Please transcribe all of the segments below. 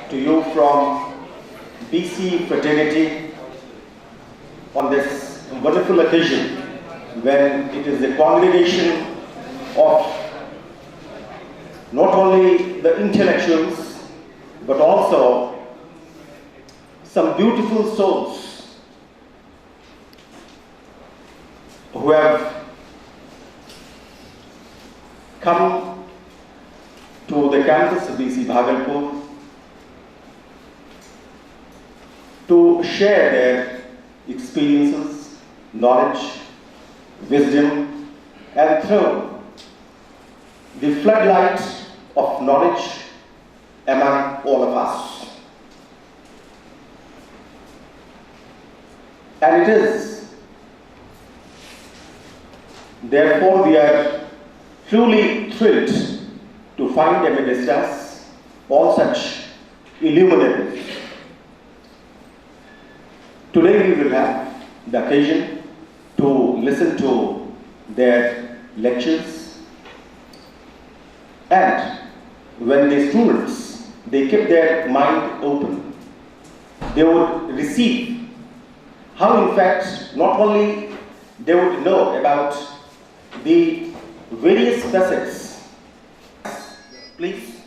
to you from BC fraternity on this wonderful occasion when it is the congregation of not only the intellectuals but also some beautiful souls who have come to the campus of BC Bhagalpur to share their experiences, knowledge, wisdom, and throw the floodlight of knowledge among all of us. And it is, therefore, we are truly thrilled to find amidst us all such illuminaries. Today we will have the occasion to listen to their lectures, and when the students, they kept their mind open, they would receive how in fact not only they would know about the various facets. Please,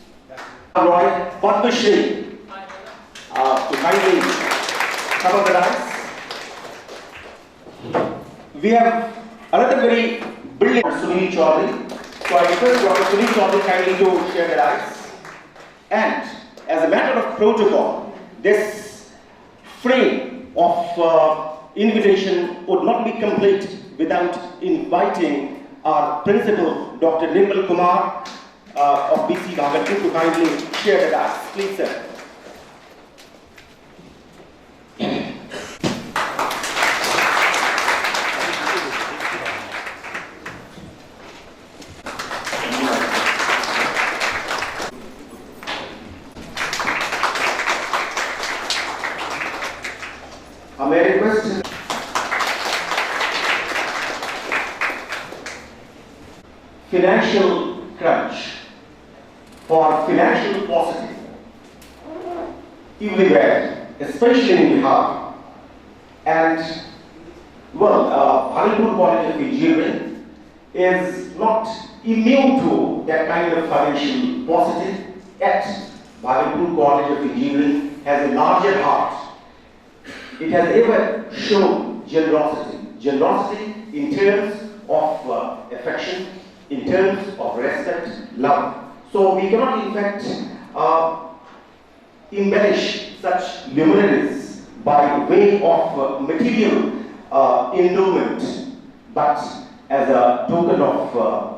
Roy padmsiri to kindly come on the dais. We have another very brilliant Sunil Chaudhary. So I request Dr. Sunil Chaudhary kindly to share the dais. And as a matter of protocol, this frame of invitation would not be complete without inviting our principal, Dr. Nirmal Kumar of BC Bhagalpur, to kindly share the dais. Please, sir. May I request financial crunch for financial paucity everywhere, especially in Bihar, and Bhagalpur College of Engineering is not immune to that kind of financial paucity. Yet Bhagalpur College of Engineering has a larger heart. It has ever shown generosity in terms of affection, in terms of respect, love. So we cannot in fact embellish such luminaries by way of material endowment, but as a token of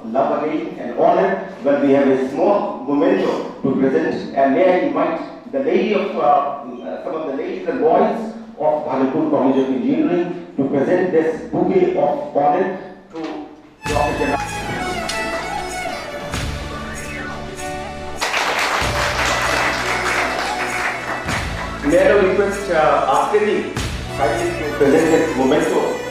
love again and honor, when we have a small memento to present. And may I invite the lady of some of the ladies and boys of Bhagalpur College of Engineering to present this bouquet of honor to Dr. General. May I request Askari kindly to present this memento.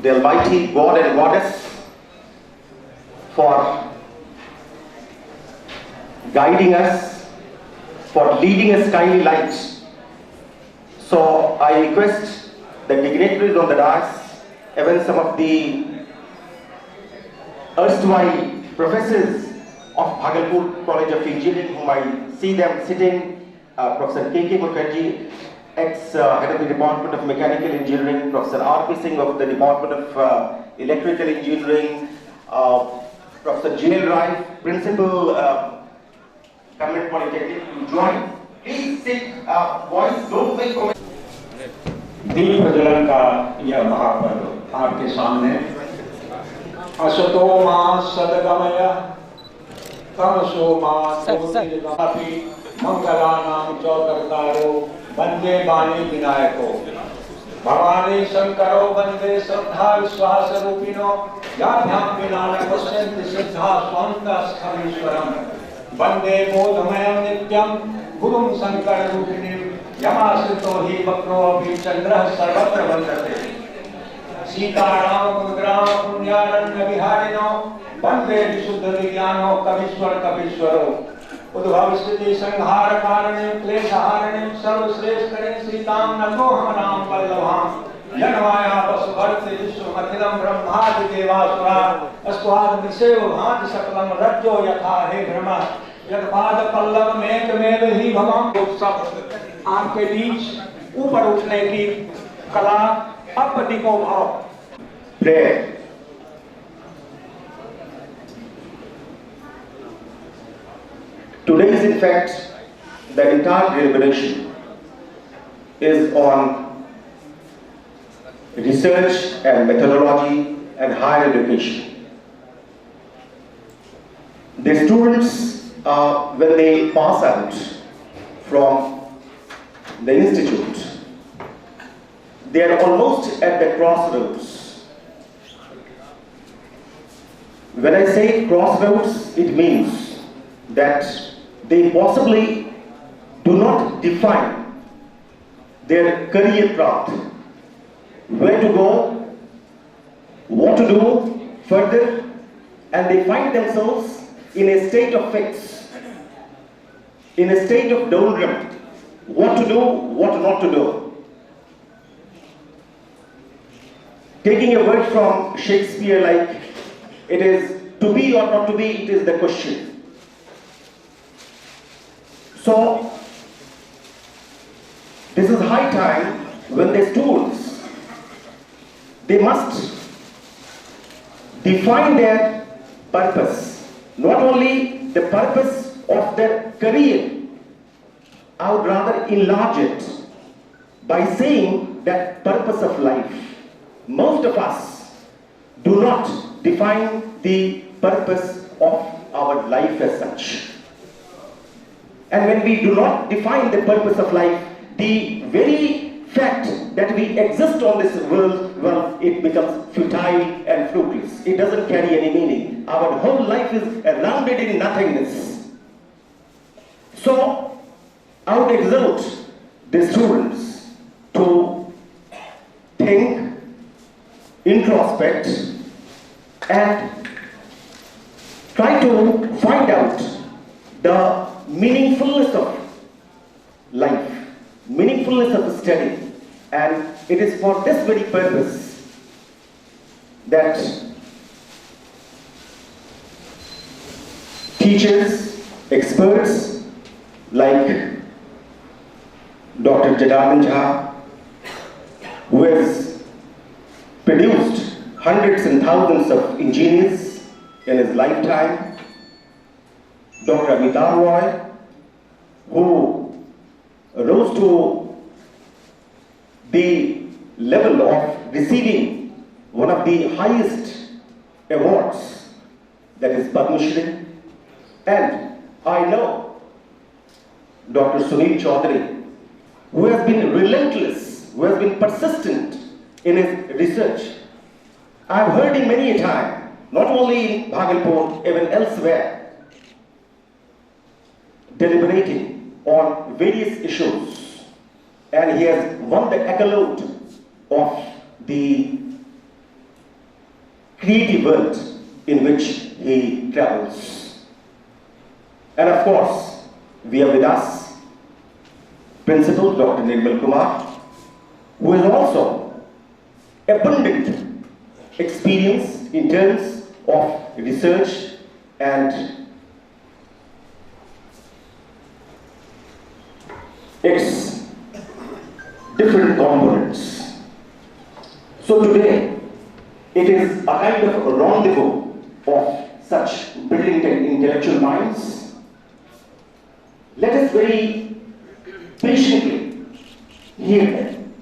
The Almighty God and Goddess for guiding us, for leading us kindly light. So I request the dignitaries on the dais, even some of the erstwhile professors of Bhagalpur College of Engineering, whom I see them sitting, Professor K.K. Mukherjee, ex-head of the Department of Mechanical Engineering, Professor R.P. Singh of the Department of Electrical Engineering, Professor J.L. Rai, Principal, Government Polytechnic, to join. Please sit, boys, don't make comments. दीप प्रज्वलन का यह महापर्व आपके सामने असतो मां सदगमय तमसो मां ज्योतिर्गमपि मंगलानां चौकर्तारो वंदे वाणी विनायको। भवानी शंकरो वंदे श्रद्धा विश्वास रूपिणो याभ्याम विना न पश्यन्ति श्रद्धा स्वान्तस्थमीश्वरम् वंदे बोधमयं नित्यं गुरुं शंकर रूपिणीं यमाश्रितो हि वक्रो अपि चन्द्रः सर्वत्र वन्दते सीताराम मुद्राम पुण्यारण्य विहारिणो वंदे विशुद्ध विज्ञानो कवीश्वर कपीश्वरो उद्भव स्थिति संहार कारणें क्लेश हारणें सर्वश्रेष्ठें सीतां नतोऽहं राम वल्लभां जनमाया वसुभर्ते विश्वमखिलं ब्रह्मादि देवासुरा अस्त्वाद विषयो भाति सकलं रज्जो यथा हे भ्रमः यत्पाद पल्लव मेकमेव ही भवं। सब आपके बीच ऊपर उठने की कला अब दिखो भाव। Prayer. Today is in fact the entire deliberation is on research and methodology and higher education. The students, when they pass out from the institute, they are almost at the crossroads. When I say crossroads, it means that they possibly do not define their career path, where to go, what to do further, and they find themselves in a state of fix, in a state of doldrum, what to do, what not to do. Taking a word from Shakespeare, like it is to be or not to be, it is the question. So, this is high time when the students, they must define their purpose. Not only the purpose of their career, I would rather enlarge it by saying that purpose of life. Most of us do not define the purpose of our life as such. And when we do not define the purpose of life, the very fact that we exist on this world, well, it becomes futile and fruitless. It doesn't carry any meaning. Our whole life is rounded in nothingness. So, I would exhort the students to think, introspect, and try to find out the meaningfulness of life, meaningfulness of study, and it is for this very purpose that teachers, experts like Dr. Jadavin Jha, who has produced hundreds and thousands of engineers in his lifetime, Dr. Amitabh, who rose to the level of receiving one of the highest awards, that is padmsiri, and I know Dr. Sunil Chaudhary, who has been relentless, who has been persistent in his research. I have heard him many a time, not only in Bhagalpur, even elsewhere, deliberating on various issues, and he has won the accolade of the creative world in which he travels. And of course, we have with us Principal Dr. Nirmal Kumar, who has also abundant experience in terms of research and its different components. So today, it is a kind of a rendezvous of such brilliant and intellectual minds. Let us very patiently hear them.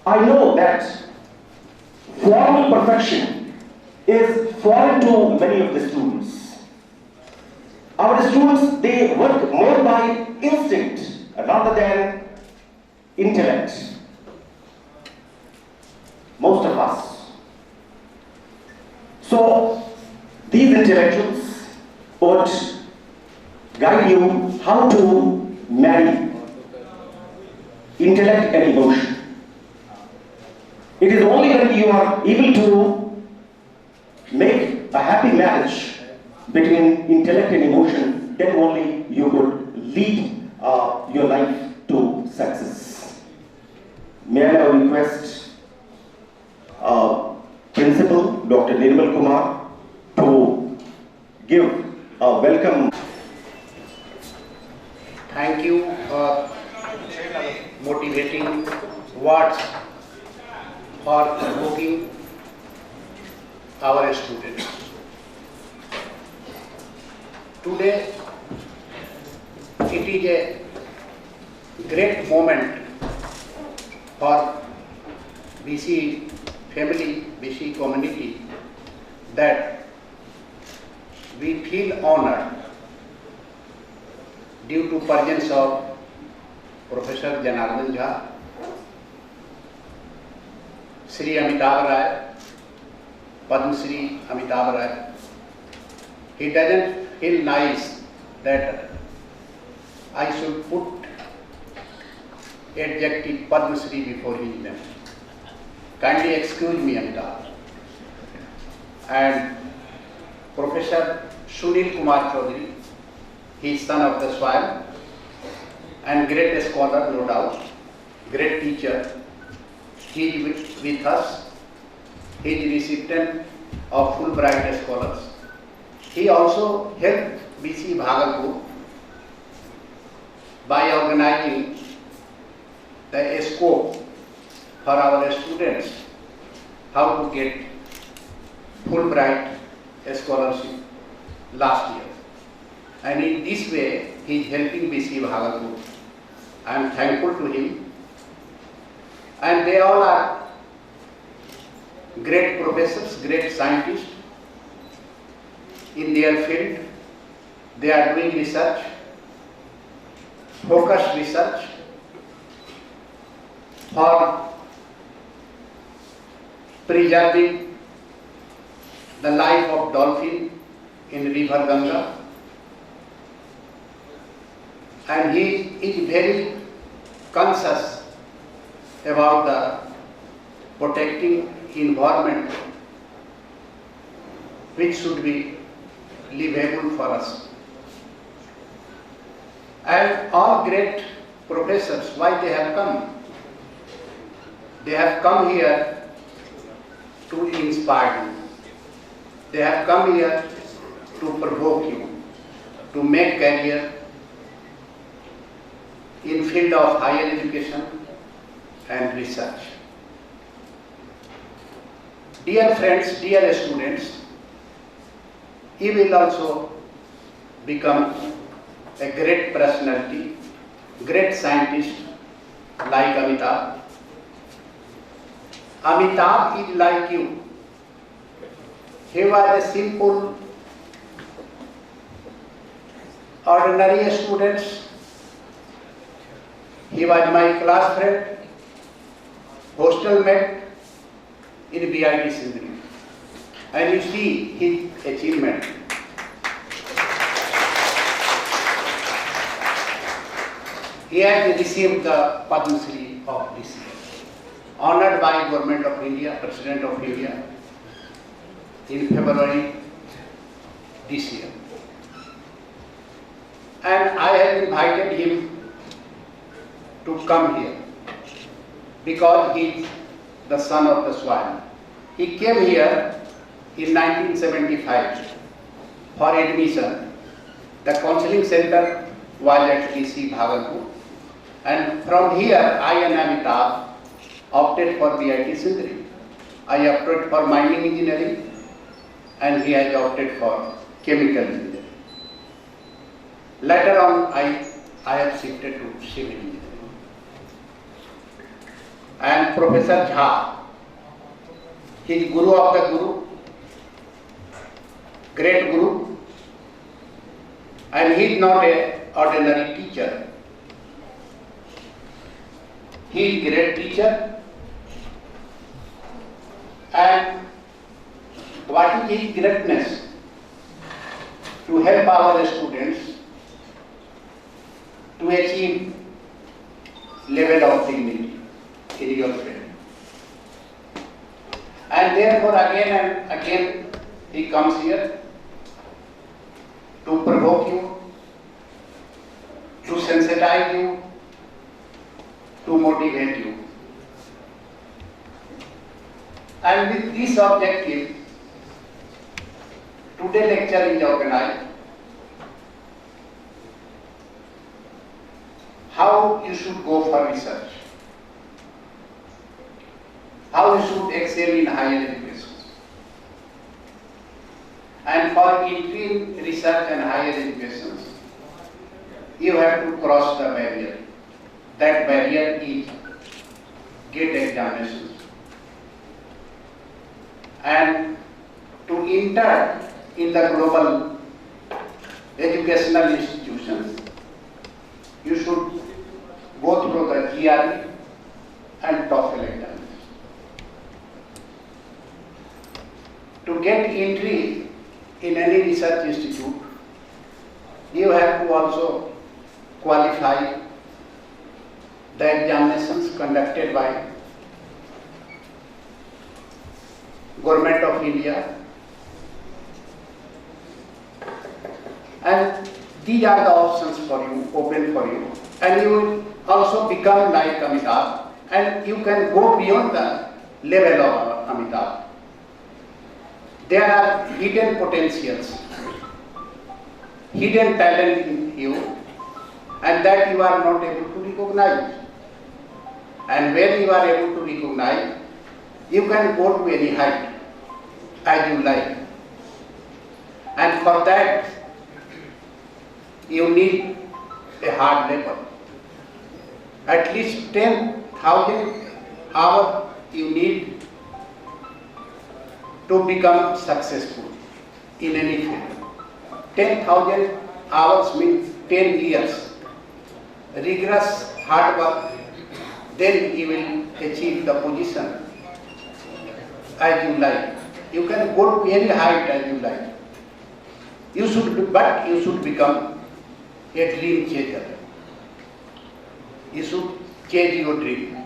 I know that formal perfection is foreign to many of the students. Our students, they work more by instinct rather than intellect. most of us. So, these intellectuals would guide you how to marry intellect and emotion. It is only when you are able to make a happy marriage between intellect and emotion, then only you could lead your life to success. May I now request Principal Dr. Nirmal Kumar to give a welcome. Thank you for motivating words for provoking our students. Today, it is a great moment for BC family, BC community, that we feel honored due to presence of Professor Janardhan Jha, Sri Amitabh Rai, padmsiri Amitabh Rai. He doesn't feel nice that I should put adjective padmsiri before his name. Kindly excuse me, Amitabh. And Professor Sunil Kumar Chaudhary, he is son of the soil and great scholar, no doubt, great teacher. He is with us. He is recipient of Fulbright scholars. He also helped BC Bhagalpur by organizing the scope for our students how to get Fulbright scholarship last year. And in this way, he is helping BC Bhagalpur. I am thankful to him. And they all are great professors, great scientists in their field. They are doing research, focused research for preserving the life of dolphin in river Ganga. And he is very conscious about the protecting environment which should be livable for us. And all great professors, why they have come? They have come here to inspire you. They have come here to provoke you, to make career in field of higher education and research. Dear friends, dear students, you will also become a great personality, great scientist like Amitabh. Amitabh is like you. He was a simple, ordinary student. He was my class friend, hostel mate in BIT Sindri. And you see his achievement. He has received the padmsiri of this year, honored by Government of India, President of India, in February this year. And I have invited him to come here because he is the son of the soil. He came here in 1975 for admission. The counseling center was at BC Bhagalpur, and from here I and Amitabh opted for BIT Sindri. I opted for mining engineering and he has opted for chemical engineering. Later on I have shifted to civil engineering. And Professor Jha, he is Guru of the Guru, great Guru, and he is not an ordinary teacher. He is great teacher, his greatness to help our students to achieve level of dignity in your field. And therefore again and again he comes here to provoke you, to sensitize you, to motivate you. And with this objective, today lecture is organized. How you should go for research, how you should excel in higher education. And for entry in research and higher education, you have to cross the barrier. That barrier is GATE examinations. And to enter in the global educational institutions, you should go through the GRE and TOEFL exams. To get entry in any research institute, you have to also qualify the examinations conducted by Government of India, and these are the options for you, open for you, and you will also become like Amitabh, and you can go beyond the level of Amitabh. There are hidden potentials, hidden talent in you, and that you are not able to recognize. And when you are able to recognize, you can go to any height as you like. And for that, you need a hard labor. At least 10,000 hours you need to become successful in any field. 10,000 hours means 10 years. Rigorous hard work, then you will achieve the position as you like. You can go to any height as you like. You should become a dream chaser. You should chase your dream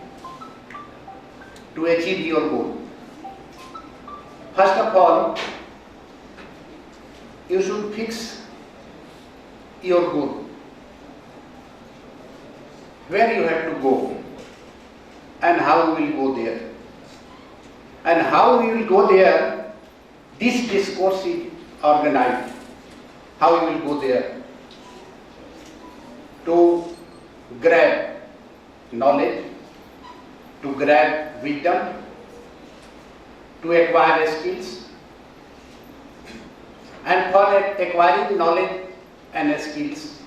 to achieve your goal. First of all, you should fix your goal. Where you have to go and how you will go there. And how you will go there, this discourse is organized. How you will go there to grab knowledge, to grab wisdom, to acquire skills. And for acquiring knowledge and skills,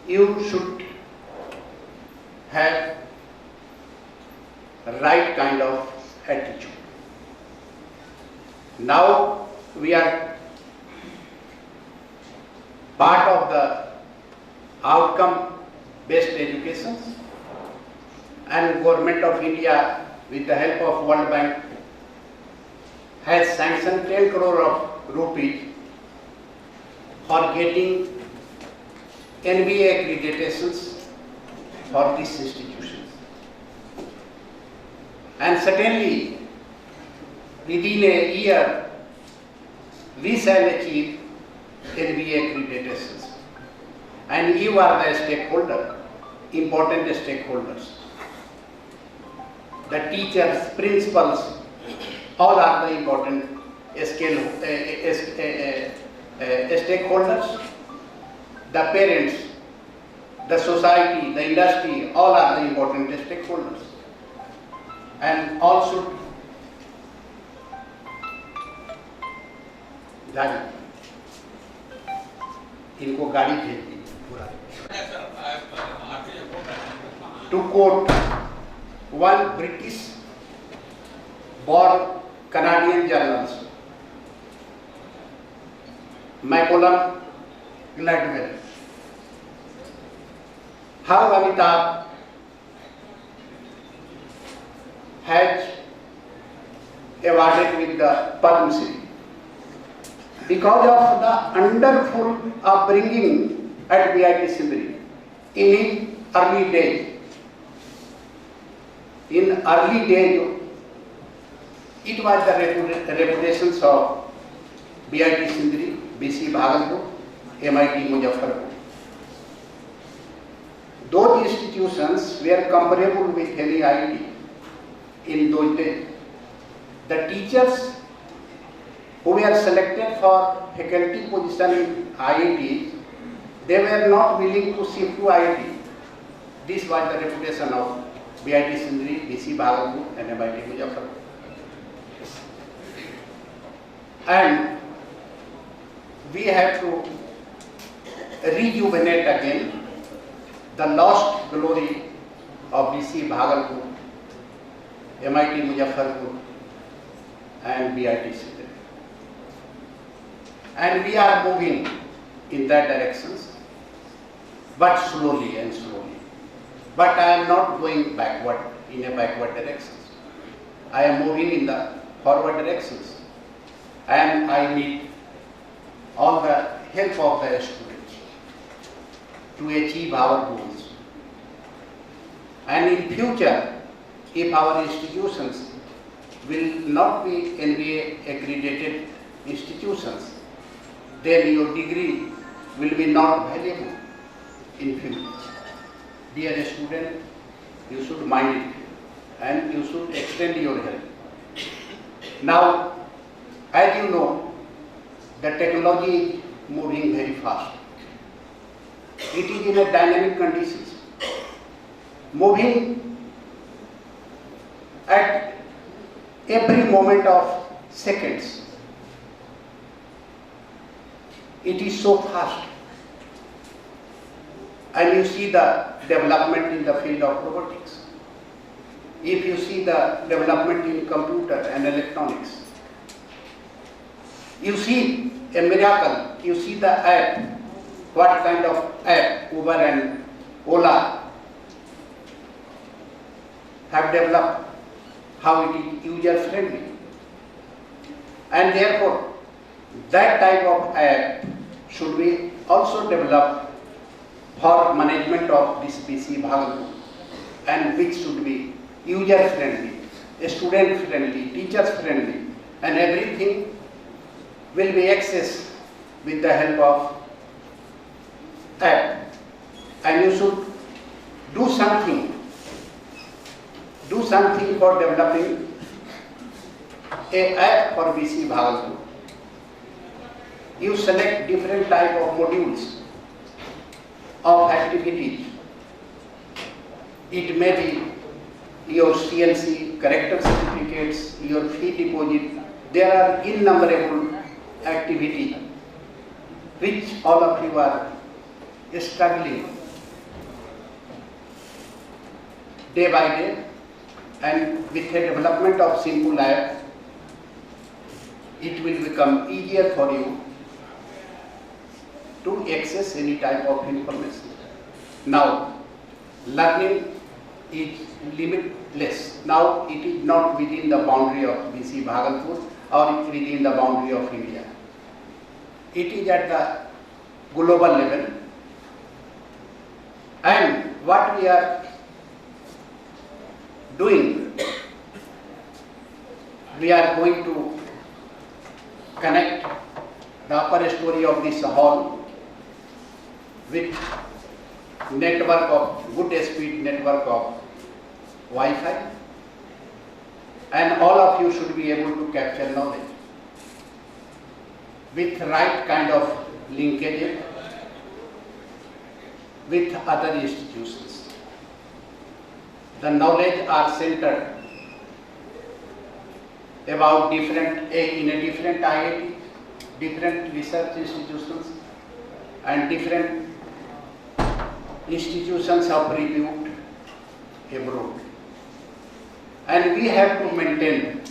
you should have the right kind of attitude. Now we are part of the outcome-based education, and Government of India with the help of World Bank has sanctioned 10 crore of rupees for getting NBA accreditations for these institutions. And certainly within a year we shall achieve NBA accreditations. And you are the stakeholder, important stakeholders. The teachers, principals, all are the important stakeholders. The parents, the society, the industry, all are the important stakeholders. And all should गाड़ी इनको गाड़ी भेज दी पूरा. To quote one British born Canadian journalist, Malcolm Gladwell, how Amitabh has awarded with the padmsiri. Because of the wonderful upbringing at VIT Sindri in his early days. In early days, it was the reputations of VIT Sindri, BC Bhagalpur, MIT Muzaffarpur. Those institutions were comparable with any IIT in those days. The teachers who were selected for faculty position in IIT, they were not willing to shift to IIT. This was the reputation of VIT Sindri, BC Bhagalpur and MIT Muzaffarpur. And we have to rejuvenate again the lost glory of BC Bhagalpur, MIT Muzaffarpur and VIT Sindri. And we are moving in that directions, but slowly and slowly. But I am not going backward in a backward direction. I am moving in the forward directions. And I need all the help of the students to achieve our goals. And in future, if our institutions will not be NBA accredited institutions, then your degree will be not valuable in future. Dear student, you should mind it and you should extend your help. Now, as you know, the technology is moving very fast. It is in a dynamic conditions, moving at every moment of seconds. It is so fast. And you see the development in the field of robotics. If you see the development in computer and electronics, you see a miracle. You see the app, what kind of app Uber and Ola have developed, how it is user friendly. And therefore, that type of app should be also developed for management of this BC Bhagalpur, and which should be user friendly, student friendly, teachers friendly, and everything will be accessed with the help of app. And you should do something for developing a app for BC Bhagalpur. You select different type of modules of activities. It may be your CLC, character certificates, your fee deposit. There are innumerable activities which all of you are struggling day by day, and with the development of simple app, it will become easier for you to access any type of information. Now, learning is limitless. Now, it is not within the boundary of BC Bhagalpur or within the boundary of India. It is at the global level. And what we are doing, we are going to connect the upper story of this hall with network of good speed network of Wi-Fi, and all of you should be able to capture knowledge with right kind of linkage with other institutions. The knowledge are centered about in a different IIT, different research institutions, and different institutions of repute abroad. And we have to maintain,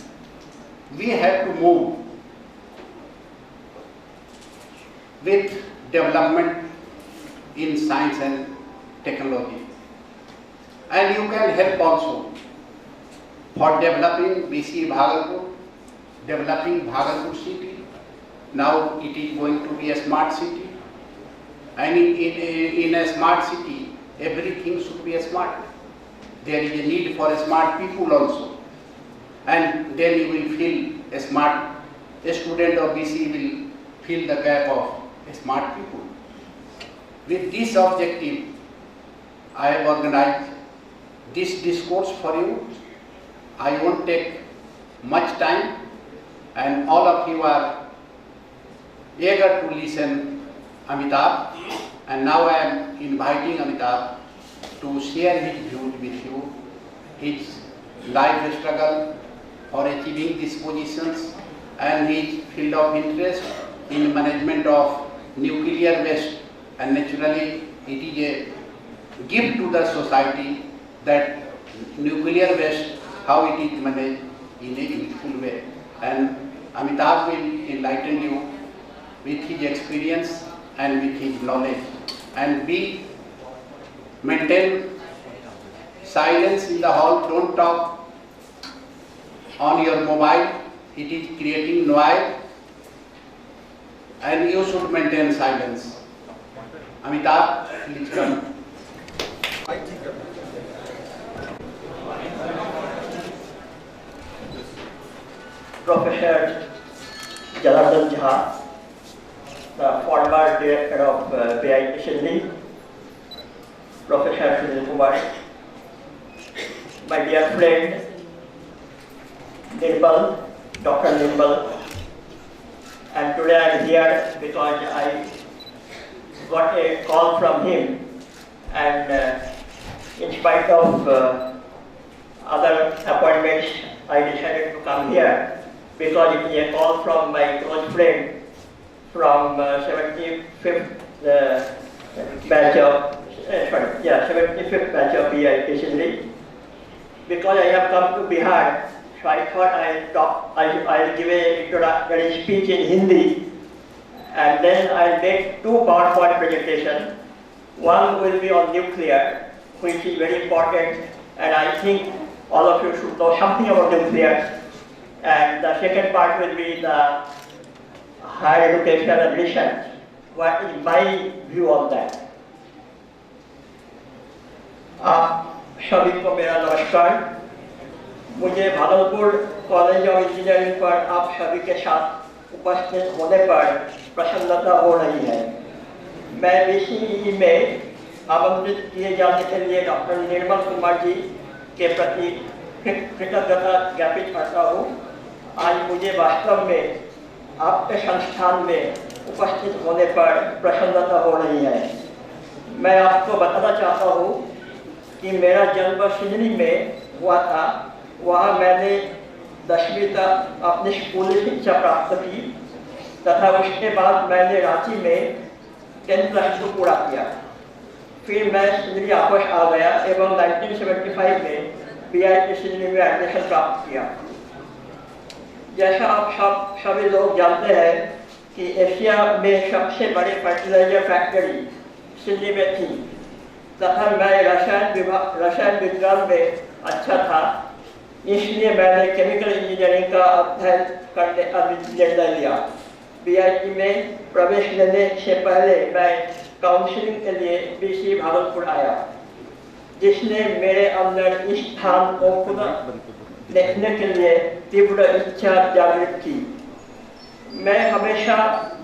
we have to move with development in science and technology. And you can help also for developing BC Bhagalpur developing Bhagalpur city. Now it is going to be a smart city. And in a smart city, everything should be smart. There is a need for smart people also. And then you will feel a smart, a student of BC will fill the gap of smart people. With this objective, I have organized this discourse for you. I won't take much time, and all of you are eager to listen Amitabh, and now I am inviting Amitabh to share his views with you, his life struggle for achieving these positions and his field of interest in management of nuclear waste. And naturally it is a gift to the society that nuclear waste, how it is managed in a useful way. And Amitabh will enlighten you with his experience and with his knowledge. And maintain silence in the hall, don't talk on your mobile, it is creating noise, and you should maintain silence. Amitabh, please come. Professor Jalandhar Jha, the former director of PIT Sydney, Professor Sunil Kumar, my dear friend Nirbal, Dr. Nirbal, and today I am here because I got a call from him, and in spite of other appointments, I decided to come here because it is a call from my close friend from 75th batch of 75th batch of PIT Sydney. Because I have come to Bihar, so I thought I'll give an introductory speech in Hindi, and then I'll make two PowerPoint presentations. One will be on nuclear, which is very important, and I think all of you should know something about nuclear. And the second part will be the higher education and research. What is my view on that? सभी को मेरा नमस्कार। मुझे Bhagalpur college of engineering पर आप सभी के साथ उपस्थित होने पर प्रसन्नता हो रही है। मैं BCE में आमंत्रित किए जाने के लिए डॉक्टर निर्मल कुमार जी के प्रति कृतज्ञता ज्ञापित करता हूँ। आज मुझे वास्तव में आपके संस्थान में उपस्थित होने पर प्रसन्नता हो रही है। मैं आपको बताना चाहता हूँ कि मेरा जन्म सिडनी में हुआ था। वहाँ मैंने 10वीं तक अपनी स्कूली शिक्षा प्राप्त की तथा उसके बाद मैंने रांची में 10+2 पूरा किया। फिर मैं सिडनी वापस आ गया एवं 1975 में PIT सिडनी में एडमिशन प्राप्त किया। जैसा आप सभी लोग जानते हैं कि एशिया में सबसे बड़ी फर्टिलाइजर फैक्ट्री सिडनी में थी तथा मैं रसायन विज्ञान में अच्छा था, इसलिए मैंने केमिकल इंजीनियरिंग का अध्ययन करने का निर्णय लिया। PIT में प्रवेश लेने से पहले मैं काउंसलिंग के लिए BC भागलपुर आया, जिसने मेरे अंदर इस स्थान को पुनः देखने के लिए तीव्र इच्छा जागृत की। मैं हमेशा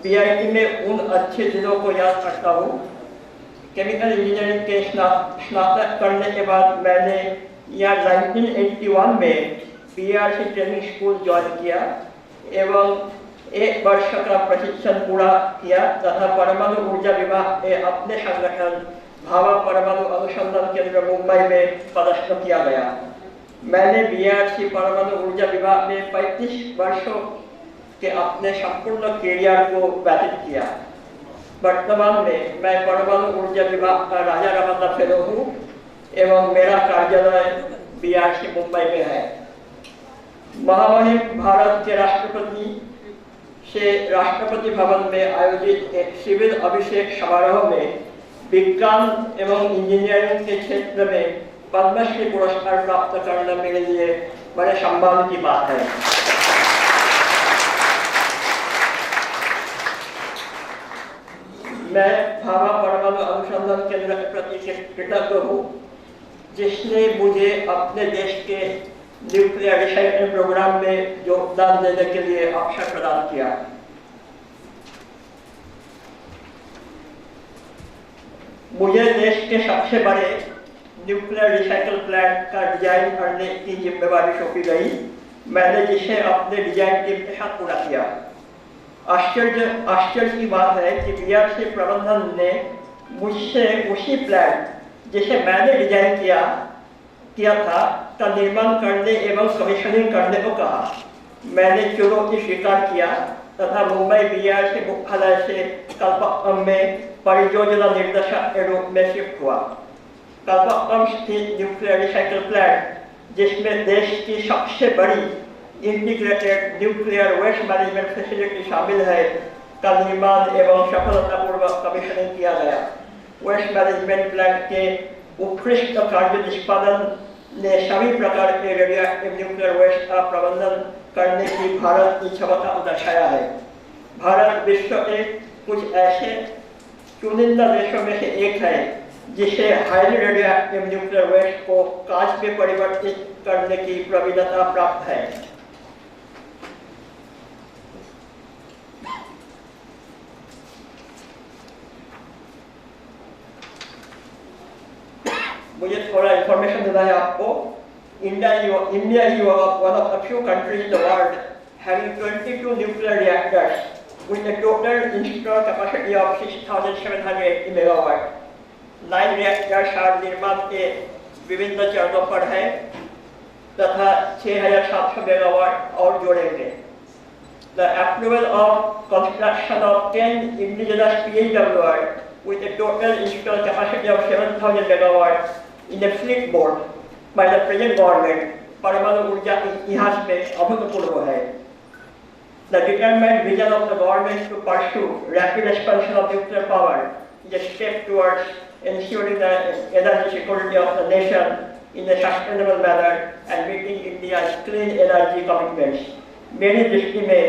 PIT में उन अच्छे दिनों को याद करता हूँ। केमिकल इंजीनियरिंग के स्नातक करने के बाद मैंने यहाँ 1981 में PRC ट्रेनिंग स्कूल ज्वाइन किया एवं 1 वर्ष का प्रशिक्षण पूरा किया तथा परमाणु ऊर्जा विभाग में अपने संगठन भाभा परमाणु अनुसंधान केंद्र मुंबई में पदस्थ किया गया। मैंने BRC परमाणु ऊर्जा विभाग में 35 वर्षों के अपने संपूर्ण कैरियर को व्यतीत किया। वर्तमान में मैं परमाणु ऊर्जा विभाग का राजा रमन्ना फेलो हूँ एवं मेरा कार्यालय BRC मुंबई में है। महामहिम भारत के राष्ट्रपति से राष्ट्रपति भवन में आयोजित एक सिविल अभिषेक समारोह में विज्ञान एवं इंजीनियरिंग के क्षेत्र में पद्मश्री पुरस्कार प्राप्त करना मेरे लिए बड़े सम्मान की बात है। मैं भाभा परमाणु अनुसंधान केंद्र के प्रति कृतज्ञ हूँ जिसने मुझे अपने देश के न्यूक्लियर रिसाइकलिंग प्रोग्राम में योगदान देने के लिए अवसर प्रदान किया। मुझे देश के सबसे बड़े न्यूक्लियर रिसाइकल प्लांट का डिजाइन करने की जिम्मेदारी सौंपी गई। मैंने जिसे अपने डिजाइन टीम के साथ पूरा किया। आश्चर्य की बात है कि बीआरसी प्रबंधन ने मुझसे उसी प्लांट जिसे मैंने डिजाइन किया था का निर्माण करने एवं कमीशनिंग करने को कहा। मैंने चुनौती स्वीकार किया तथा मुंबई बीआरसी मुख्यालय से कल्पक्कम में परियोजना निर्देशक के रूप में शिफ्ट हुआ। कल्पक्कम स्थित न्यूक्लियर रिसाइकल प्लांट जिसमें देश की सबसे बड़ी integrated nuclear waste management facility शामिल है का निर्माण एवं सफलतापूर्वक कमीशनिंग किया गया। वेस्ट मैनेजमेंट प्लांट के उत्कृष्ट कार्य निष्पादन ने सभी प्रकार के रेडियोएक्टिव न्यूक्लियर वेस्ट का प्रबंधन करने की भारत की क्षमता को दर्शाया है। भारत विश्व के कुछ ऐसे चुनिंदा देशों में से एक है जिसे हाईली रेडियोएक्टिव न्यूक्लियर वेस्ट को कांच में परिवर्तित करने की प्रवीणता प्राप्त है। मुझे थोड़ा इंफॉर्मेशन देना है आपको। India is one of the few countries in the world having 22 nuclear reactors with a total installed capacity of 6,780 megawatt. 9 reactors are निर्माण के विभिन्न चरणों पर है तथा 6,700 मेगावाट और जोड़ेंगे। The approval of construction of 10 indigenous PHWR with a total installed capacity of 7,000 megawatt in a fleet mode by the present government परमाणु ऊर्जा इतिहास में अभूतपूर्व है। The determined vision of the government to pursue rapid expansion of nuclear power is a step towards ensuring the energy security of the nation in a sustainable manner and meeting India's clean energy commitments. मेरी दृष्टि में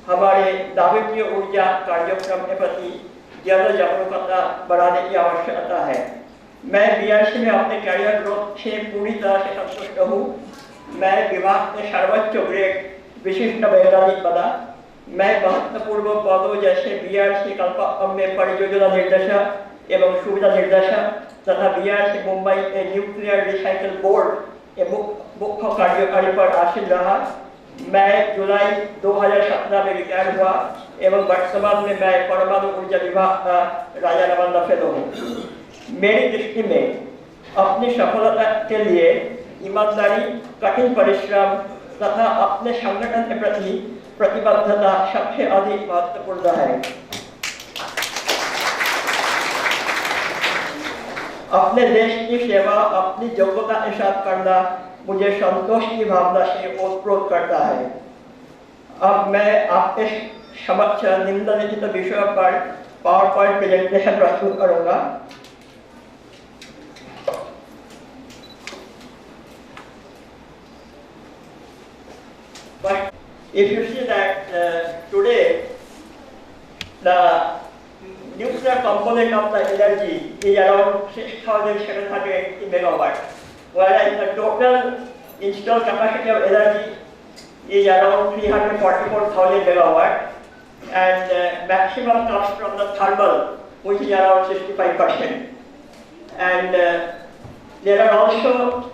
हमारे नाभिकीय ऊर्जा कार्यक्रम के प्रति ज्यादा जागरूकता बढ़ाने की आवश्यकता है। मैं बीआरसी में अपने कैरियर ग्रोथ से पूरी तरह से संतुष्ट हूँ। मैं विभाग में सर्वोच्च ग्रेड विशिष्ट वैज्ञानिक बना। मैं महत्वपूर्ण पदों जैसे बीआरसी कल्पक्कम में परियोजना निर्देशक एवं सुविधा निर्देशक तथा बीआरसी मुंबई के न्यूक्लियर रिसाइकल बोर्ड के मुख्य कार्यकारी पर आसीन रहा। मैं जुलाई 2017 में रिटायर हुआ एवं वर्तमान में मैं परमाणु ऊर्जा विभाग का राजनामा फेलो हूँ। मेरी दृष्टि में अपनी सफलता के लिए ईमानदारी, कठिन परिश्रम तथा अपने संगठन के प्रति प्रतिबद्धता सबसे अधिक महत्वपूर्ण है। अपने देश की सेवा अपनी योग्यता के साथ करना मुझे संतोष की भावना से ओतप्रोत करता है। अब मैं आपके समक्ष निम्नलिखित विषयों पर पावर पॉइंट प्रेजेंटेशन प्रस्तुत करूंगा। But if you see that today the nuclear component of the energy is around 6,780 megawatt, whereas the total installed capacity of energy is around 344,000 megawatt, and maximum comes from the thermal, which is around 65%. And there are also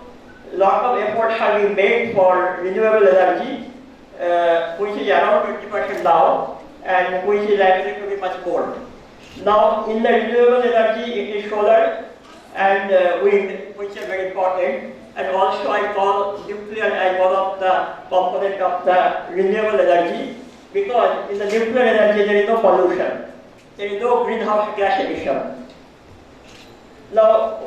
lot of efforts have been made for renewable energy, which is around 20% now, and which is likely to be much more. Now, in the renewable energy, it is solar and wind, which are very important, and also I call nuclear as one of the components of the renewable energy, because in the nuclear energy there is no pollution, there is no greenhouse gas emission. Now,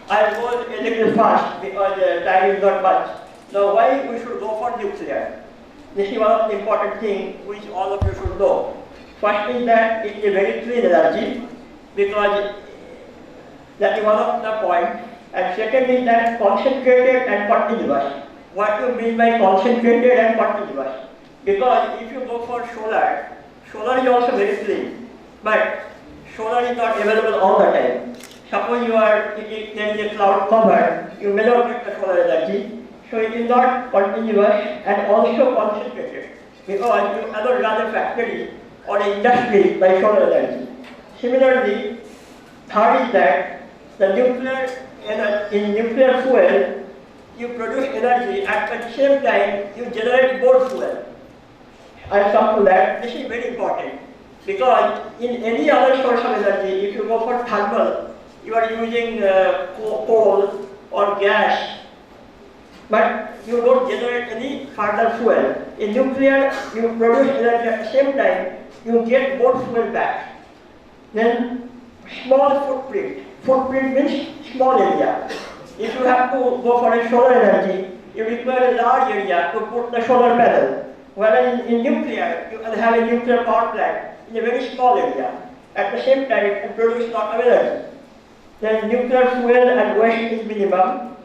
I'll go a little fast because time is not much. Now, why we should go for nuclear? This is one of the important things which all of you should know. First is that it is very clean energy, because that is one of the points. And second is that concentrated and continuous. What do you mean by concentrated and continuous? Because if you go for solar is also very clean. But solar is not available all the time. Suppose you are there is a cloud cover, you may not get the solar energy, so it is not continuous and also concentrated because you cannot run a factory or an industry by solar energy. Similarly, third is that the in nuclear fuel, you produce energy at the same time you generate more fuel. I'll come to that. This is very important because in any other source of energy, if you go for thermal, you are using coal or gas, but you don't generate any further fuel. In nuclear, you produce energy at the same time, you get more fuel back. Then small footprint. Footprint means small area. If you have to go for a solar energy, you require a large area to put the solar panel. Whereas in nuclear, you can have a nuclear power plant in a very small area. At the same time, it can produce lot of energy. Then nuclear fuel and waste is minimum,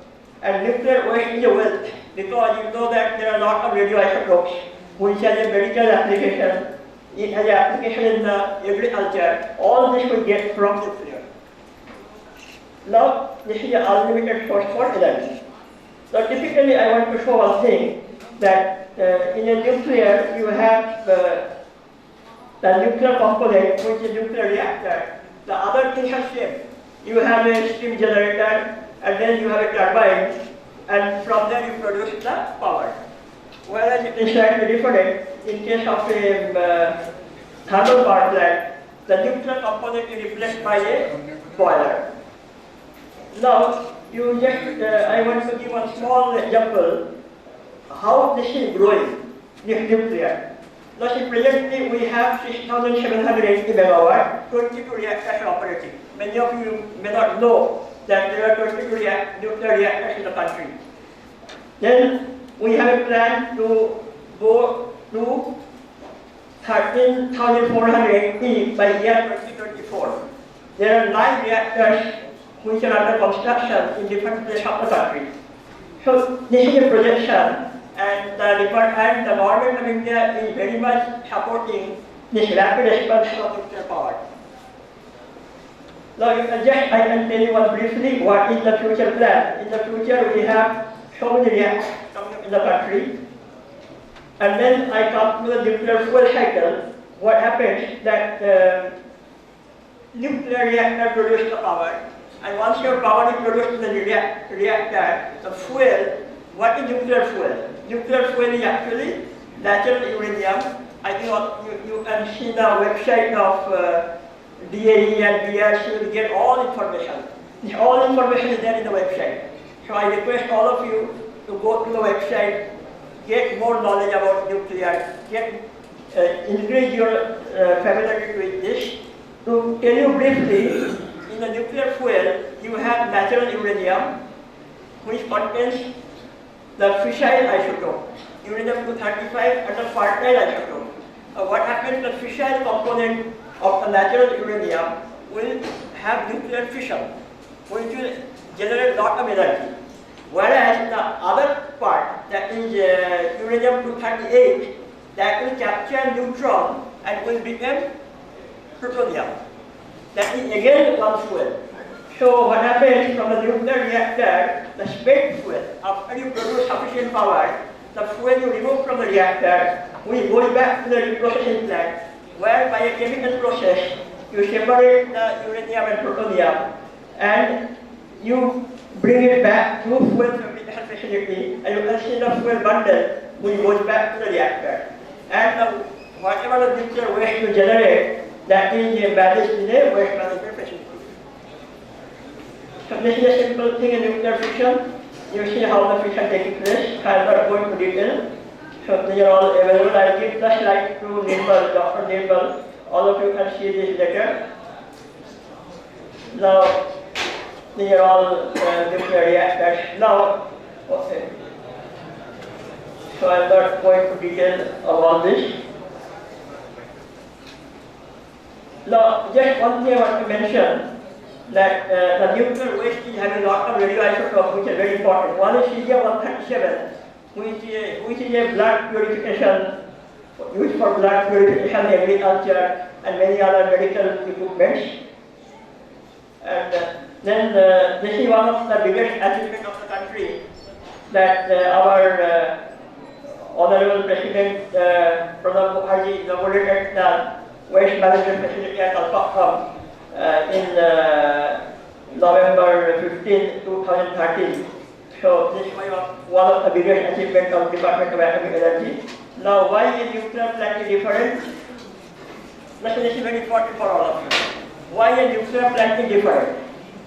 and nuclear waste is a wealth because you know that there are a lot of radioisotopes which has a medical application, it has an application in the agriculture. All this we get from nuclear. Now, this is an unlimited source for energy. So typically, I want to show one thing that in a nuclear you have the nuclear component, which is a nuclear reactor. The other things are same. You have a steam generator, and then you have a turbine, and from there you produce the power. Whereas it is slightly different in case of a thermal power plant, the nuclear component is replaced by a boiler. Now, I want to give one small example how this is growing, this nuclear. Now, see, presently we have 6,780 megawatt, 22 reactors operating. Many of you may not know that there are 22 nuclear reactors in the country. Then we have a plan to go to 13,480 by year 2024. There are 9 reactors which are under construction in different places of the country. So this is a projection, and the government of India is very much supporting this rapid expansion of nuclear power. Now, I can tell you one briefly what is the future plan. In the future, we have so many reactors coming up in the country. And then I come to the nuclear fuel cycle. What happens that nuclear reactor produces the power. And once your power is produced in the reactor, the fuel, what is nuclear fuel? Nuclear fuel is actually natural uranium. I think you can see the website of DAE and BRC, you get all information. All information is there in the website. So I request all of you to go to the website, get more knowledge about nuclear, increase your familiarity with this. To tell you briefly, in the nuclear fuel, you have natural uranium, which contains the fissile isotope, uranium-235 and the fertile isotope. What happens, the fissile component of the natural uranium will have nuclear fission, which will generate a lot of energy. Whereas the other part, that is uranium-238, that will capture neutron and will become plutonium. That is again one fuel. So what happens from the nuclear reactor, the spent fuel, after you produce sufficient power, the fuel you remove from the reactor will go back to the reprocessing plant, where by a chemical process, you separate the uranium and plutonium, and you bring it back to fuel fabrication facility, and you can see the fuel bundle which goes back to the reactor. And whatever the nuclear waste you generate, that is managed in a waste management facility. So this is a simple thing in nuclear fission. You see how the fission takes place. I am not going to detail. So they are all available. I will give the slide to Nirmal, Dr. Nirmal. All of you can see this later. Now, these are all nuclear reactors. Now, okay. So I am not going to detail about this. Now, just one thing I want to mention, that the nuclear waste is having a lot of radioisotopes, which are very important. One is cesium-137, which is a blood purification used for blood purification, agriculture, and many other medical equipments. And then this is one of the biggest achievements of the country, that our Honorable President Pranab Mukherjee inaugurated the waste management facility at Kalpakkam in November 15, 2013. So this was one of the biggest achievements of Department of Atomic Energy. Now, why a nuclear plant is different? This is very important for all of you. Why a nuclear plant is different?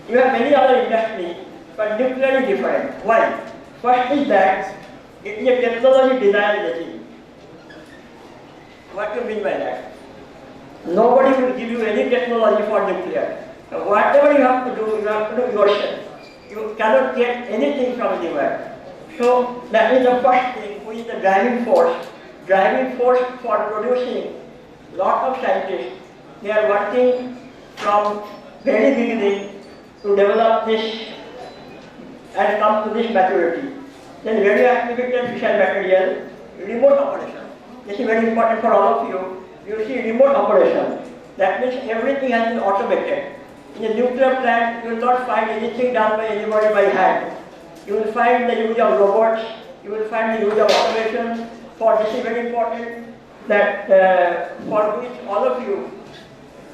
You have many other industries, but nuclear is different. Why? First is that it is a technology denial regime. What do you mean by that? Nobody will give you any technology for nuclear. Whatever you have to do yourself. You cannot get anything from anywhere. So that is the first thing, which is the driving force. Driving force for producing lot of scientists. They are working from very beginning to develop this and come to this maturity. Then radioactivity and fissile material, remote operation. This is very important for all of you. You see remote operation. That means everything has been automated. In a nuclear plant, you will not find anything done by anybody by hand. You will find the use of robots, you will find the use of automation. For this is very important that for which all of you,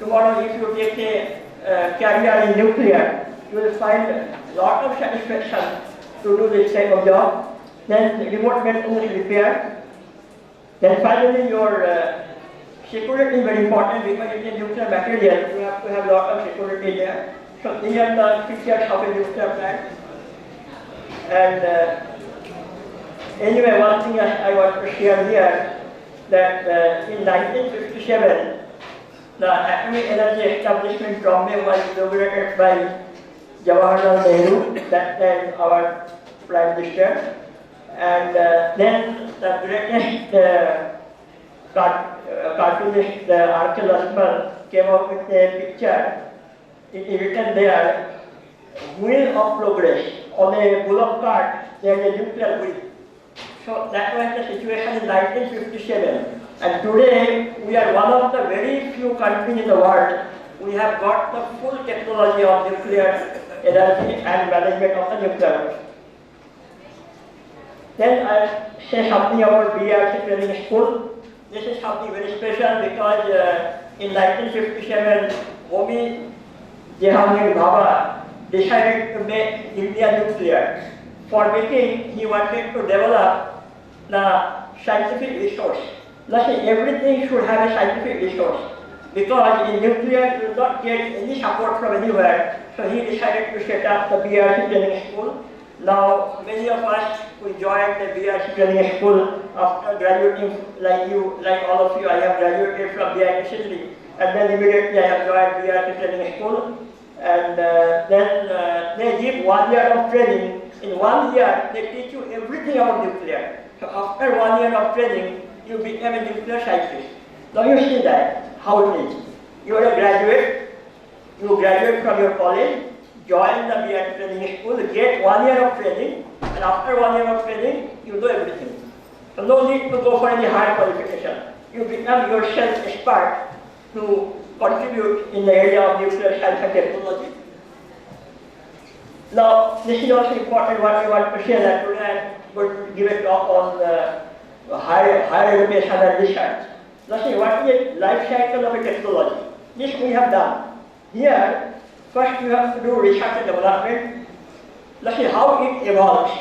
tomorrow if you take a career in nuclear, you will find a lot of satisfaction to do this type of job. Then remote maintenance repair. Then finally your security is very important, because it is nuclear material, you have to have a lot of security there. So these are the features of a nuclear plant. And anyway, one thing I want to share here, that in 1957, the Atomic Energy Establishment Bombay was inaugurated by Jawaharlal Nehru, that time our Prime Minister. And then the greatest cartoonist R.K. Lakshman came up with a picture. It is written there, wheel of progress. On a bullock cart, there is a nuclear wheel. So that was the situation in 1957. And today, we are one of the very few countries in the world. We have got the full technology of nuclear energy and management of the nuclear. Then I say something about BRC training school. This is something very special because in 1957, Homi Jehangir Bhabha decided to make India nuclear. For making, he wanted to develop the scientific resource. Let's say everything should have a scientific resource. Because in nuclear, you do not get any support from anywhere. So he decided to set up the BRC training school. Now, many of us, we joined the BRC training school after graduating, like all of you. I have graduated from BRC Sydney, and then immediately I have joined BRC training school. And then they give 1 year of training. In 1 year, they teach you everything about nuclear. So after 1 year of training, you become a nuclear scientist. Now you see that, how it is. You are a graduate, you graduate from your college, join the BRC training school, get 1 year of training, and after 1 year of training, you do everything. So no need to go for any higher qualification. You become yourself expert to contribute in the area of nuclear science and technology. Now, this is also important what we want to share, that today I'm going to give a talk on higher education and research. Let's see, what is a life cycle of a technology? This we have done. Here, first you have to do research and development. Let's see how it evolves.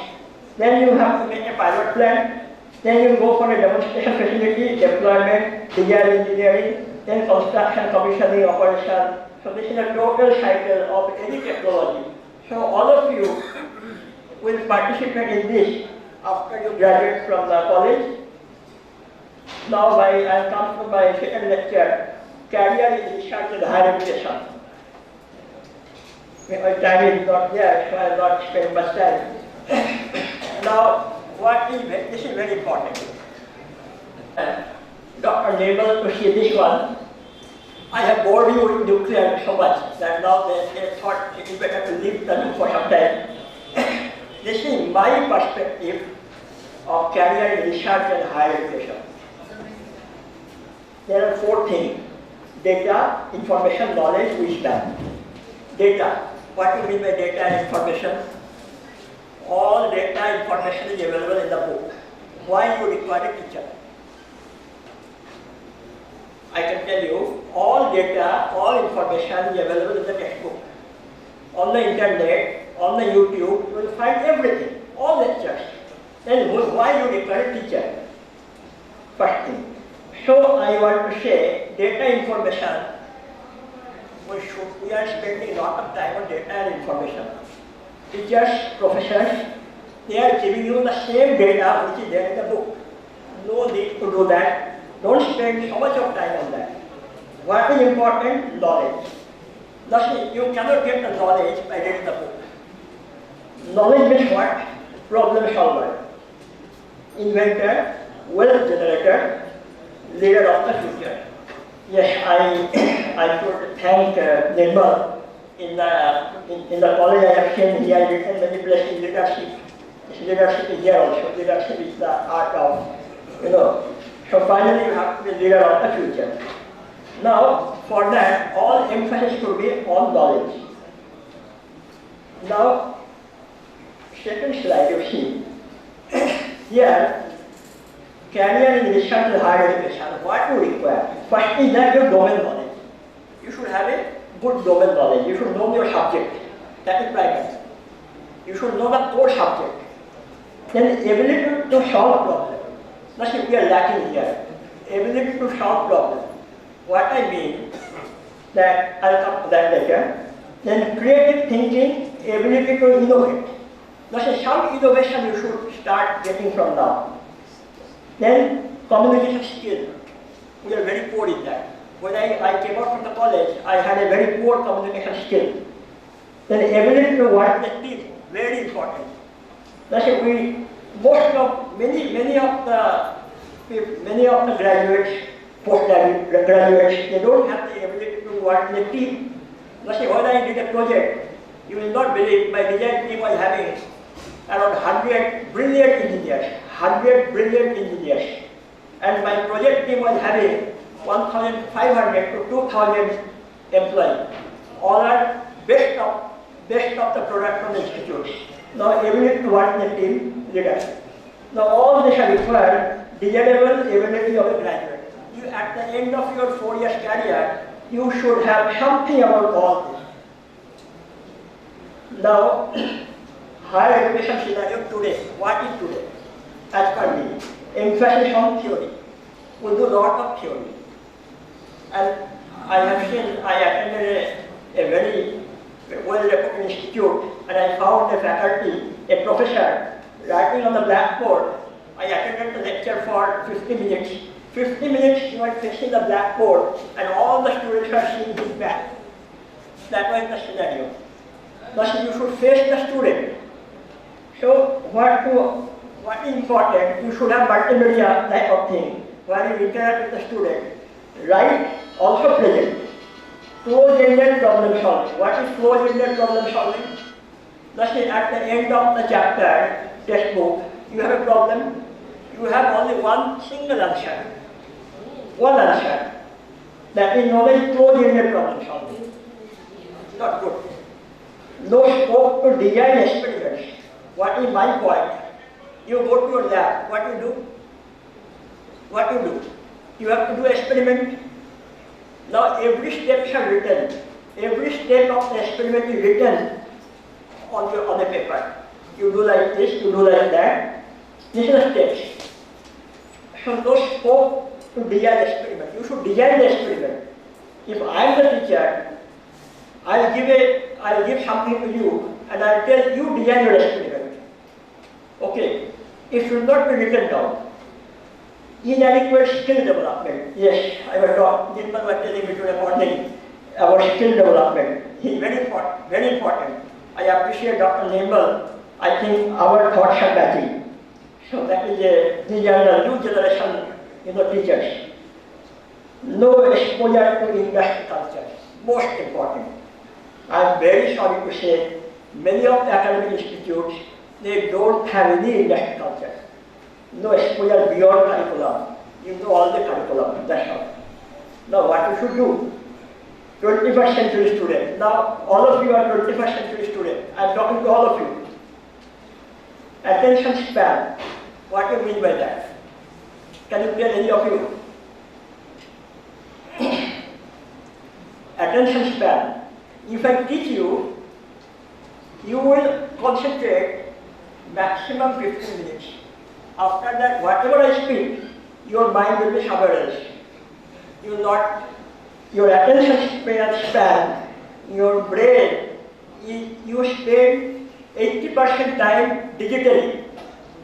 Then you have to make a pilot plant. Then you go for a demonstration facility, deployment, design engineering, then construction, commissioning, operation. So this is a total cycle of any technology. So all of you will participate in this after you graduate from the college. Now I come to my second lecture, career in research and higher education. My time is not there, so I will not spend much time. Now, this is very important. Dr. Nabel, to see this one, I have bored you with nuclear so much that now they thought it is better to leave the for some time. This is my perspective of career in research and higher education. there are four things: data, information, knowledge, wisdom. Data. What do you mean by data and information? All data information is available in the book. Why you require a teacher? I can tell you, all data, all information is available in the textbook. On the internet, on the YouTube, you will find everything, all lectures. Then why you require a teacher? First thing. So I want to say, data information, we are spending a lot of time on data and information. Teachers, professors, they are giving you the same data which is there in the book. No need to do that. Don't spend so much of time on that. What is important? Knowledge. Thus, you cannot get the knowledge by reading the book. Knowledge means what? Problem solver, inventor, wealth generator, leader of the future. Yes, I should thank Nirmal. In the college I have seen he has written many places leadership. Leadership is here also. Leadership is the art of, So finally you have to be leader of the future. Now, for that, all emphasis should be on knowledge. Now, second slide you see. Here, career in research and higher education, what you require? First is that your domain knowledge. You should have a good domain knowledge. You should know your subject. That is primary. You should know the core subject. Then ability to solve problems. That's what we are lacking here. Ability to solve problems. What I mean, that I'll come to that later. Then creative thinking, ability to innovate. That's some innovation you should start getting from now. Then communication skill. We are very poor in that. When I came out from the college, I had a very poor communication skill. Then ability to work with team, very important. That's it. Many of the graduates, postgraduates, they don't have the ability to work in a team. That's it. When I did a project, you will not believe my design team was having around 100 brilliant engineers. And my project team was having 1,500 to 2,000 employees. All are best of the product from the institutes. Now ability to work in a team, leadership. Now all this are required desirable ability of a graduate. You, at the end of your 4 years career, you should have something about all this. Now, higher education scenario today, what is today? As per me, emphasis on theory. We do a lot of theory. And I attended a very well-reputed institute, and I found a faculty, a professor, writing on the blackboard. I attended the lecture for 50 minutes. 50 minutes he was facing the blackboard, and all the students are seeing his back. That was the scenario. Thus, you should face the student. So, what is important? You should have multimedia type of thing, where you interact with the student. Right? Also present. Closed-ended problem solving. What is closed-ended problem solving? Thus, at the end of the chapter, textbook, you have a problem. You have only one single answer. One answer. That is known as closed-ended problem solving. Not good. No scope to design experiments. What is my point? You go to your lab. What you do? What you do? You have to do experiment. Now every step is written. Every step of the experiment is written on the paper. You do like this, you do like that. This is the steps. So no scope to design the experiment. You should design the experiment. If I am the teacher, I'll give something to you and I'll tell you design your experiment. Okay. It should not be written down. Inadequate skill development. Yes, I was talking, Nirmal was telling me today morning about skill development. He is very important, very important. I appreciate Dr. Nirmal. I think our thoughts are matching. So that is these are the new generation, teachers. No exposure to industry culture. Most important. I am very sorry to say, many of the academic institutes, they don't have any industry culture. No exposure beyond curriculum. You know all the curriculum, that's all. Now what you should do? 21st century student. Now all of you are 21st century student. I am talking to all of you. Attention span. What do you mean by that? Can you tell any of you? Attention span. If I teach you, you will concentrate maximum 15 minutes. After that, whatever I speak, your mind will be somewhere else. You will not, your attention span, your brain, you spend 80% time digitally.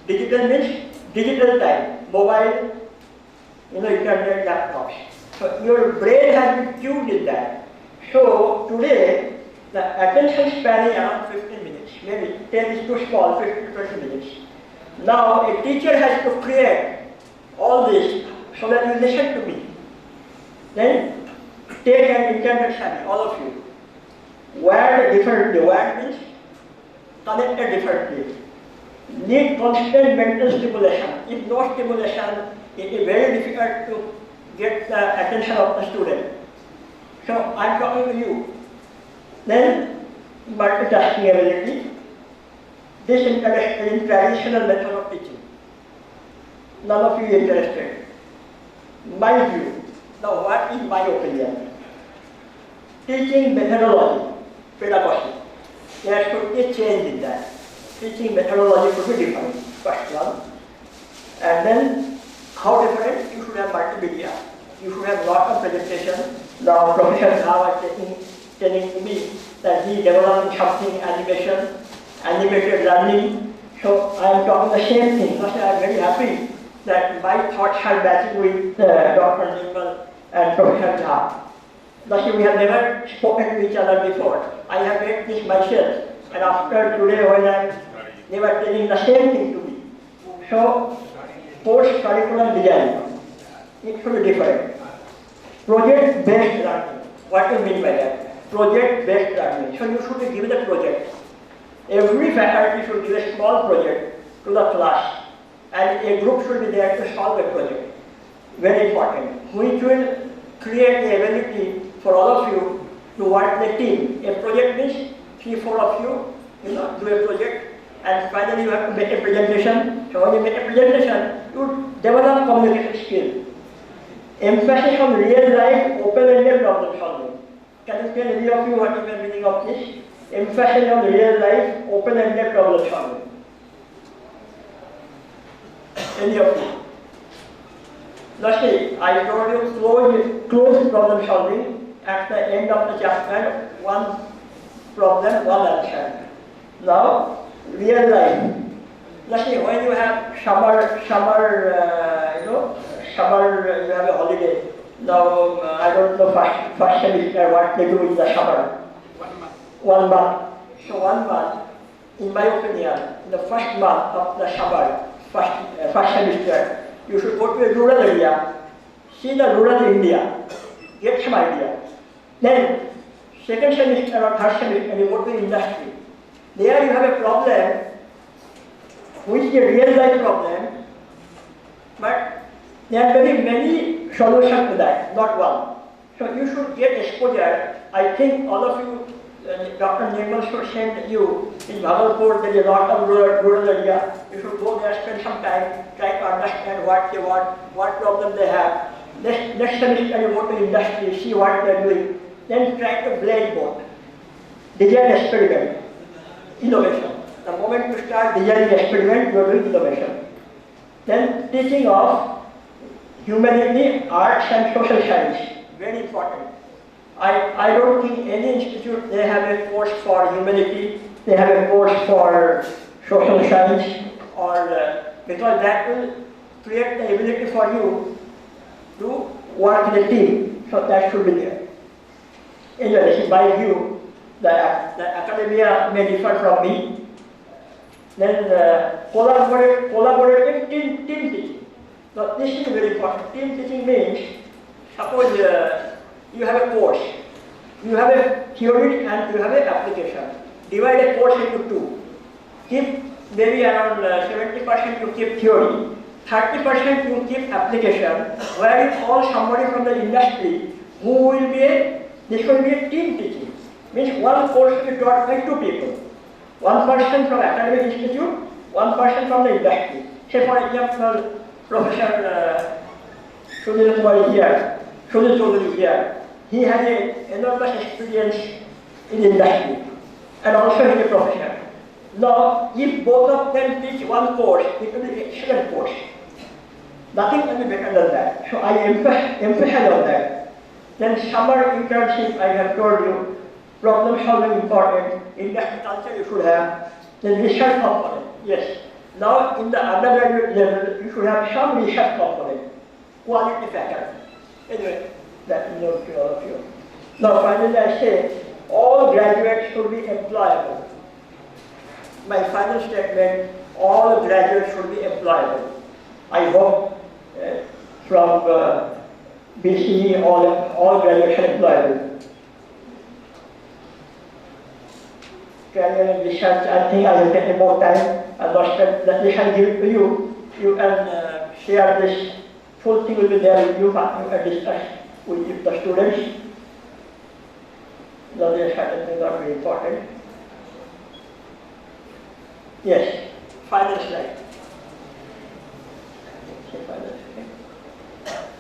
Digital means digital time, mobile, internet, laptops. So your brain has been tuned in that. So today, the attention span is around 15 minutes. Maybe 10 is too small, 15 to 20 minutes. Now a teacher has to create all this so that you listen to me. Then take an internet study, all of you. Wired differently. Wired means connected differently. Need constant mental stimulation. If no stimulation, it is very difficult to get the attention of the student. So I am talking to you. Then multitasking ability. This interest in traditional method of teaching. None of you are interested. My view. Now what is my opinion? Teaching methodology, pedagogy. There should be a change in that. Teaching methodology should be different, first one. And then, how different? You should have multimedia. You should have lot of presentation. Now, Professor now is telling me that he developing something, animation, animated learning. So, I am talking the same thing. So, I am very happy that my thoughts are matching with Dr. Nirmal and Professor Jha. Thus, we have never spoken to each other before. I have read this myself, and after today, when they were telling the same thing to me. So, post-curriculum design, it should be different. Project-based learning. What do you mean by that? Project-based learning. So, you should be given a project. Every faculty should give a small project to the class, and a group should be there to solve a project. Very important. Which will create the ability for all of you to work in a team. A project means 3-4 of you, do a project, and finally you have to make a presentation. So when you make a presentation, you develop communication skill. Emphasis on real life, open-ended problem solving. Can you tell any of you what is the meaning of this? Emphasis on real life, open-ended problem solving. Any of you? Let's see, I told you close problem solving. At the end of the chapter, one problem, one answer. Now, real life. Let's say when you have summer, you have a holiday. Now, I don't know first semester what they do in the summer. 1 month. So 1 month, in my opinion, in the first month of the summer, first semester, you should go to a rural area, see the rural India, get some idea. Then, second semester or third semester, you go to industry. There you have a problem, which is a real life problem, but there are very many solutions to that, not one. So you should get exposure. I think all of you, Dr. Nirmal should send you in Bhagalpur, there is a lot of rural area. You should go there, spend some time, try to understand what they want, what problem they have. Next semester you go to industry, see what they are doing. Then try to blend both. Design experiment, innovation. The moment you start designing experiment, you are doing innovation. Then teaching of humanity, arts and social science, very important. I don't think any institute, they have a course for humanity, they have a course for social science, or because that will create the ability for you to work in a team. So that should be there. In my view, the academia may differ from me. Then collaborative team teaching. Now this is very important. Team teaching means, suppose you have a course, you have a theory and you have an application. Divide a course into two. Keep maybe around 70% you keep theory 30% you keep application, where you call somebody from the industry who will be this will be a team teaching. Means one course will be taught by 2 people. One person from academic institute, one person from the industry. Say for example, Professor Sudhir Kumar here, Sudhir Chaudhary here. He has an enormous experience in industry and also he is a professor. Now, if both of them teach one course, it will be an excellent course. Nothing can be better than that. So I emphasize on that. Then summer internship, I have told you, problem solving important, industry culture you should have, then research component, yes. Now in the undergraduate level, you should have some research component, quality faculty. Anyway, that is known to all of you. Now finally I say, all graduates should be employable. My final statement, all graduates should be employable. I hope from BCE all graduates are employable. Career and research, I think I will take more time. I'm not sure that we can give it to you. You can share this full thing will be there with you. You can discuss with the students. The research is not very important. Yes, final slide.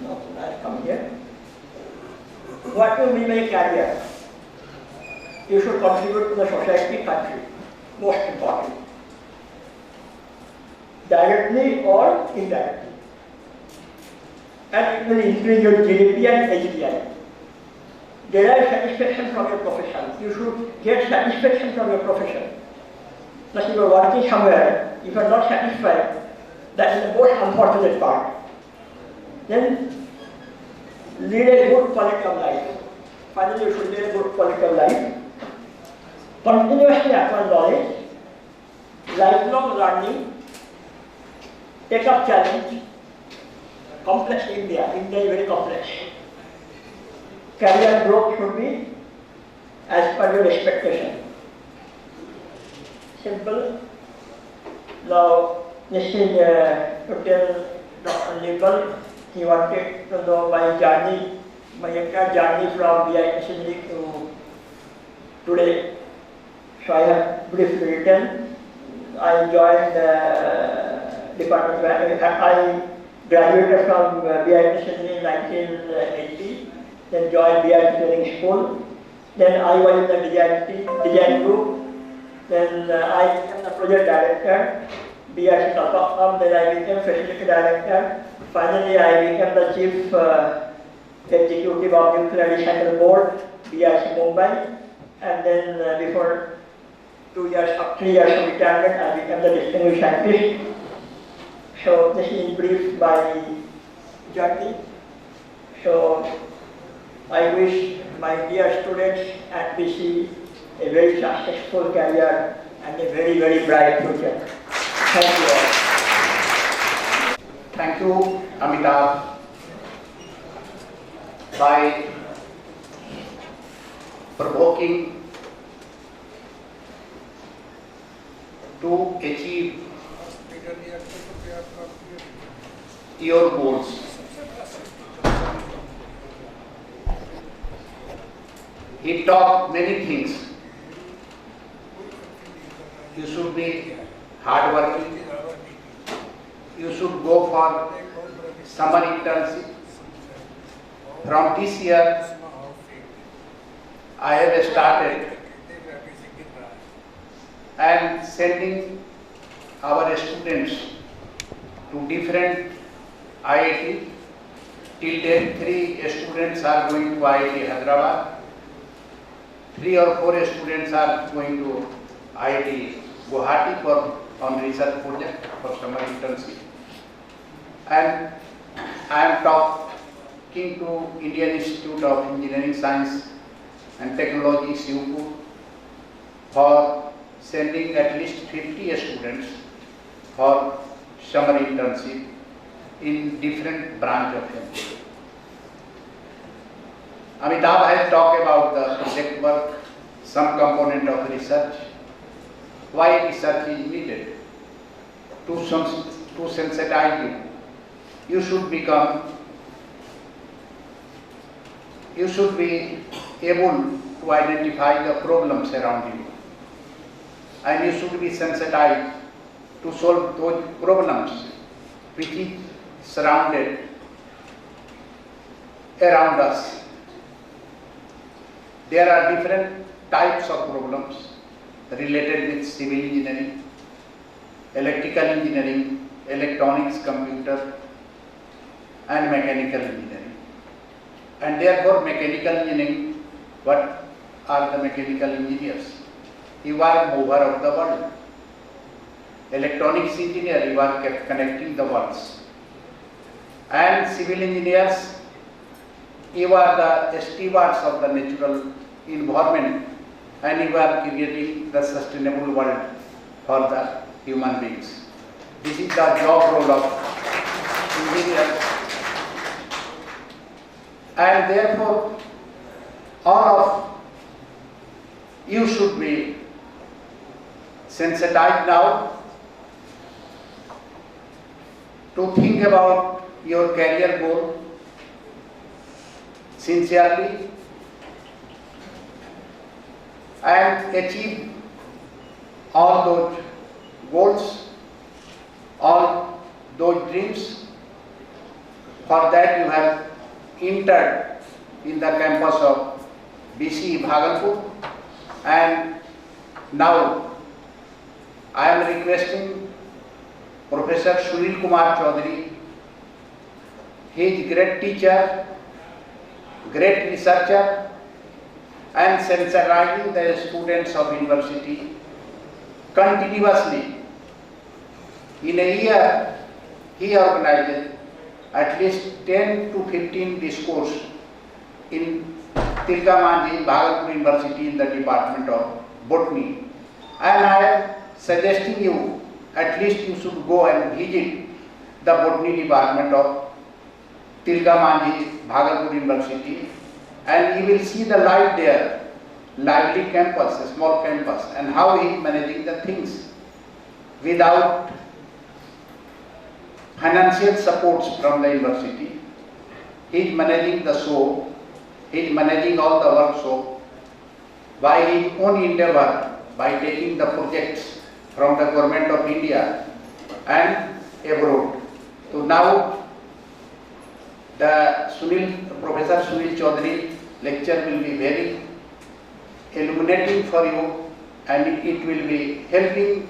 No, I'll come here. What will be my career? You should contribute to the society, country. Most important. Directly or indirectly. And it will increase your GDP and HDI. Derive satisfaction from your profession. You should get satisfaction from your profession. But if you are working somewhere, if you are not satisfied, that is the most unfortunate part. Then lead a good quality of life. Finally, you should lead a good quality of life. Continuously acquire knowledge, lifelong learning, take up challenge, complex India. India is very complex. Career growth should be as per your expectation. Simple. Now, this is to tell Dr. Libel, he wanted to know my journey, my entire journey from BITC to today. So I have briefly written. I joined Department of I graduated from BITC in 1980, then joined BIT Training School. Then I was in the design group. Then I became the project director, BIT Kalpakam. Then I became facility director. Finally, I became the chief executive of Nuclear Recycle Board, BIT Mumbai. And then before 3 years of retirement, I became the distinguished scientist. So this is in brief my journey. So I wish my dear students at BC a very successful career and a very, very bright future. Thank you all. Thank you, Amitabh, by provoking to achieve your goals. He taught many things. You should be hardworking. You should go for summer internship. From this year, I have started and sending our students to different IIT. Till then, 3 students are going to IIT Hyderabad. 3 or 4 students are going to IIT Guwahati on research project for summer internship. And I am talking to Indian Institute of Engineering Science and Technology, Shivpur, for sending at least 50 students for summer internship in different branch of MBA. Amitabh has talked about the project work, some component of research, why research is needed to sensitize you you should be able to identify the problems around you, and you should be sensitized to solve those problems which is surrounded around us. There are different types of problems related with civil engineering, electrical engineering, electronics, computer, and mechanical engineering. And therefore, mechanical engineering, what are the mechanical engineers? You are mover of the world. Electronics engineer, you are connecting the worlds. And civil engineers, you are the stewards of the natural environment, and you are creating the sustainable world for the human beings. This is the job role of engineers. And therefore, all of you should be sensitized now to think about your career goal sincerely and achieve all those goals, all those dreams. For that you have entered in the campus of BC Bhagalpur, and now I am requesting Professor Sunil Kumar Chaudhary. He is a great teacher, great researcher, and sensitizing the students of university continuously. In a year, he organizes at least 10 to 15 discourse in Tilka Manjhi, Bhagalpur University, in the Department of Botany. And I am suggesting you, at least you should go and visit the Botany Department of Tilka Manjhi, Bhagalpur University, and you will see the life there, lively campus, a small campus, and how he is managing the things without financial supports from the university. He is managing the show, he is managing all the workshop by his own endeavor, by taking the projects from the government of India and abroad. So now the Professor Sunil Chaudhary lecture will be very illuminating for you, and it will be helping